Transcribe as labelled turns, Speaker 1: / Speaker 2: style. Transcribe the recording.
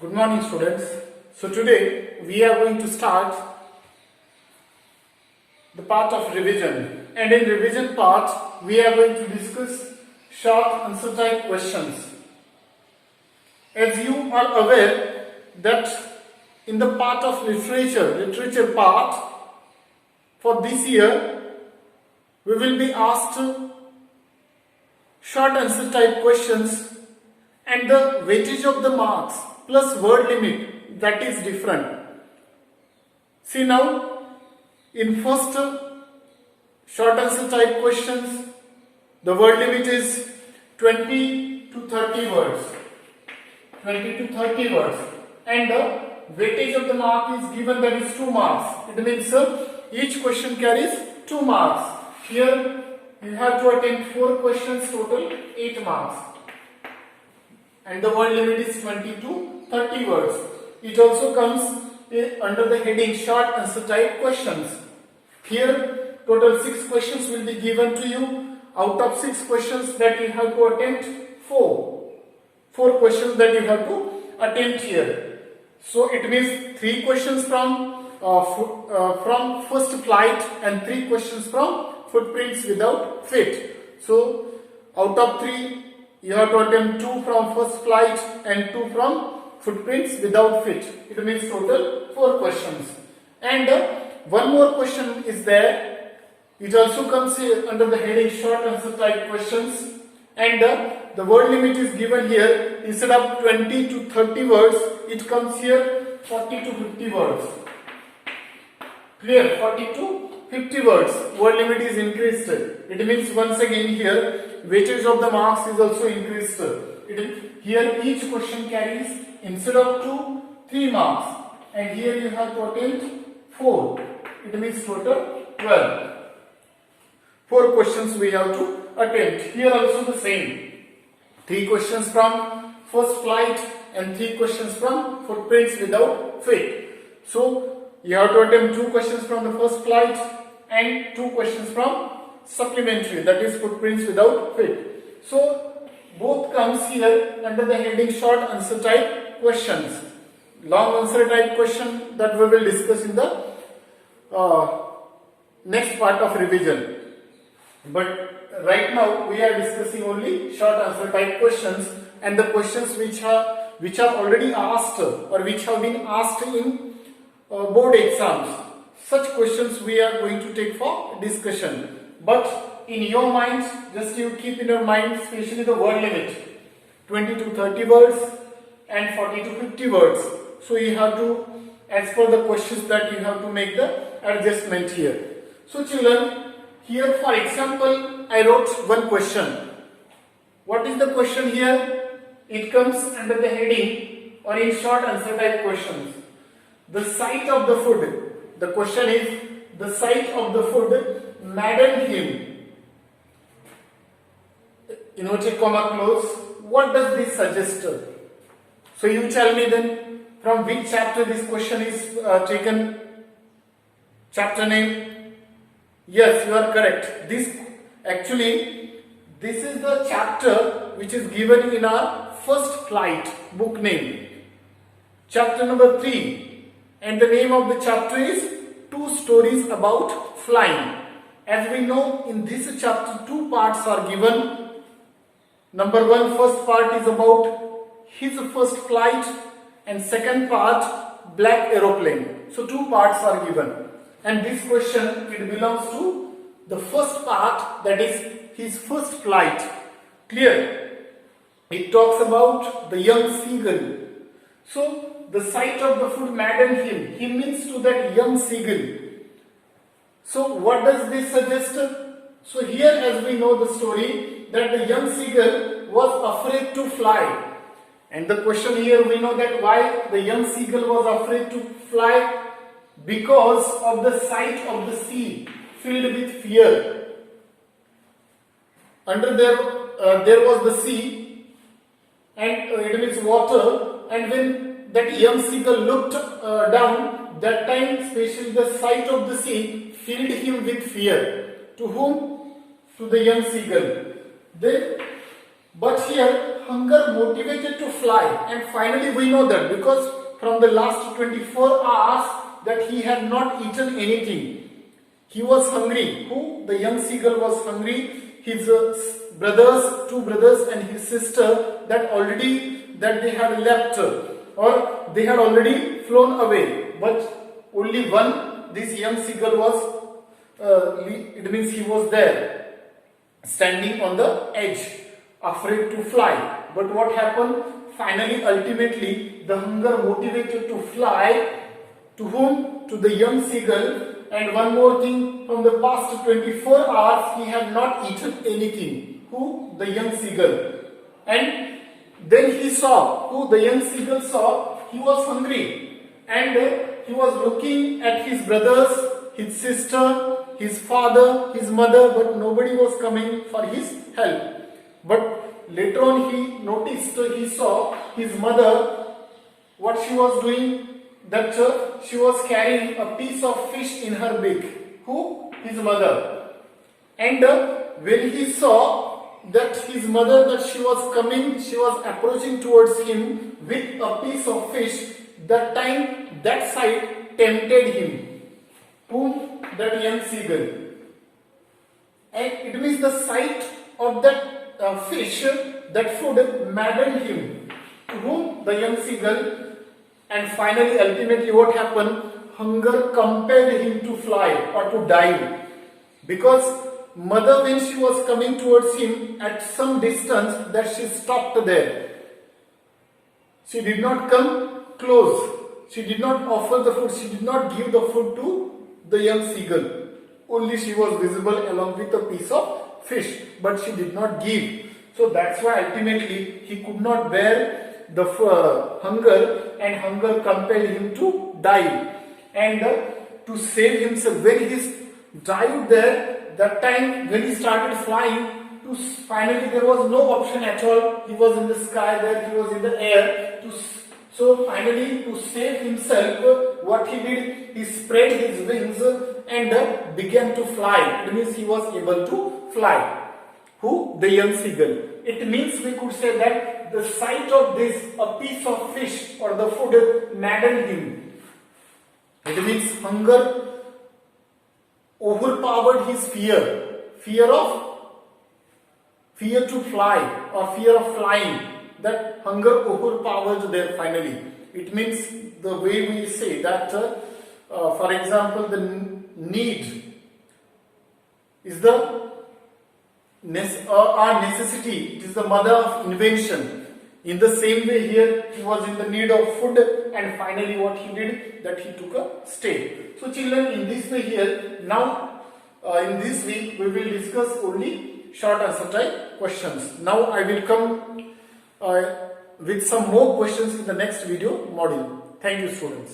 Speaker 1: Good morning, students. So today we are going to start the part of revision, and in revision part we are going to discuss short answer type questions. As you are aware that in the part of literature part for this year we will be asked short answer type questions, and the weightage of the marks plus word limit, that is different. See now, in first short answer type questions, the word limit is 20 to 30 words. 20 to 30 words. And the weightage of the mark is given, that is 2 marks. It means each question carries 2 marks. Here you have to attempt 4 questions, total 8 marks. And the word limit is 20 to 30 words. It also comes under the heading short answer type questions. Here total 6 questions will be given to you. Out of 6 questions that you have to attempt, 4 questions that you have to attempt here. So it means 3 questions from first flight and 3 questions from footprints without feet. So out of 3 you have to attempt 2 from first flight and 2 from footprints without feet. It means total 4 questions. And one more question is there. It also comes here under the heading short answer type questions, and the word limit is given here. Instead of 20 to 30 words, it comes here 40 to 50 words. Clear? 40 to 50 words. Word limit is increased. It means once again here weightage of the marks is also increased. Here each question carries, instead of 2, 3 marks, and here you have to attempt 4. It means total 12. 4 questions we have to attempt. Here also the same. 3 questions from first flight and 3 questions from footprints without feet. So you have to attempt 2 questions from the first flight and 2 questions from supplementary, that is footprints without feet. So both comes here under the heading short answer type questions. Long answer type question that we will discuss in the next part of revision. But right now we are discussing only short answer type questions, and the questions which are already asked or which have been asked in board exams. Such questions we are going to take for discussion. But in your mind, just you keep in your mind, especially the word limit, 20 to 30 words and 40 to 50 words. So you have to, as per the questions, that you have to make the adjustment here. So children, here for example, I wrote one question. What is the question here? It comes under the heading or in short answer type questions. The sight of the food. The question is, the sight of the food maddened him. Inverted comma close. What does this suggest? So you tell me then, from which chapter this question is taken? Chapter name? Yes, you are correct. This is the chapter which is given in our first flight book name. Chapter number 3. And the name of the chapter is 2 Stories About Flying. As we know, in this chapter 2 parts are given. Number 1, first part is about his first flight, and second part, black aeroplane. So 2 parts are given. And this question, it belongs to the first part, that is his first flight. Clear? It talks about the young seagull. So the sight of the food maddened him. He means to that young seagull. So what does this suggest? So here, as we know the story, that the young seagull was afraid to fly. And the question here, we know that why the young seagull was afraid to fly, because of the sight of the sea filled with fear. Under there was the sea, and it means water, and when that young seagull looked down, that time especially the sight of the sea filled him with fear. To whom? To the young seagull. Then But here hunger motivated to fly, and finally we know that because from the last 24 hours that he had not eaten anything. He was hungry. Who? The young seagull was hungry. His brothers, two brothers and his sister that they had left or they had already flown away. But only one, this young seagull was, it means he was there, standing on the edge, afraid to fly. But what happened? Finally, ultimately, the hunger motivated to fly. To whom? To the young seagull. And one more thing, from the past 24 hours, he had not eaten anything. Who? The young seagull. And then he saw, who the young seagull saw, he was hungry. And he was looking at his brothers, his sister, his father, his mother, but nobody was coming for his help. But later on he noticed, he saw his mother, what she was doing, that she was carrying a piece of fish in her beak. Who? His mother. And when he saw that his mother, that she was coming, she was approaching towards him with a piece of fish, that time that sight tempted him. Whom? That young seagull. And it means the sight of that fish, that food maddened him. To whom? The young seagull. And finally, ultimately what happened? Hunger compelled him to fly or to dive. Because mother, when she was coming towards him at some distance, that she stopped there. She did not come close. She did not offer the food. She did not give the food to the young seagull. Only she was visible along with a piece of fish. But she did not give. So that's why ultimately he could not bear the hunger, and hunger compelled him to dive. And to save himself, when he dived there, that time when he started flying, finally there was no option at all. He was in the sky there, he was in the air. So finally, to save himself, what he did, he spread his wings and began to fly. It means he was able to fly. Who? The young seagull. It means we could say that the sight of this, a piece of fish or the food, maddened him. It means hunger overpowered his fear. Fear to fly or fear of flying. That hunger overpowered there finally. It means the way we say that, for example, the need is our necessity. It is the mother of invention. In the same way here, he was in the need of food, and finally what he did, that he took a stay. So children, in this way here, now in this week we will discuss only short answer type questions. Now I will come with some more questions in the next video module. Thank you, students.